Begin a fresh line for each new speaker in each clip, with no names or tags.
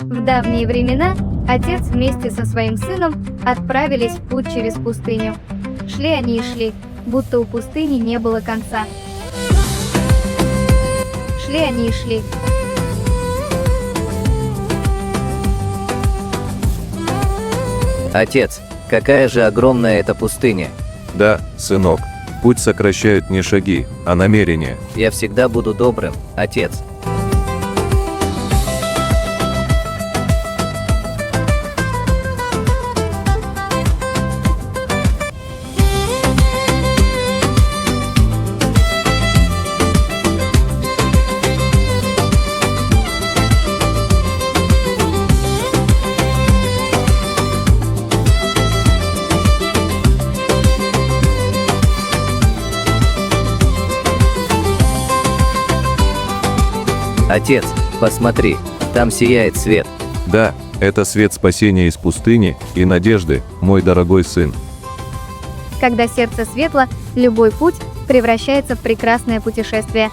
В давние времена отец вместе со своим сыном отправились в путь через пустыню. Шли они и шли, будто у пустыни не было конца. Шли они и шли.
Отец, какая же огромная эта пустыня.
Да, сынок, путь сокращают не шаги, а намерения.
Я всегда буду добрым, отец. Отец, посмотри, там сияет свет.
Да, это свет спасения из пустыни и надежды, мой дорогой сын.
Когда сердце светло, любой путь превращается в прекрасное путешествие.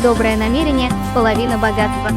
Доброе намерение – половина богатства.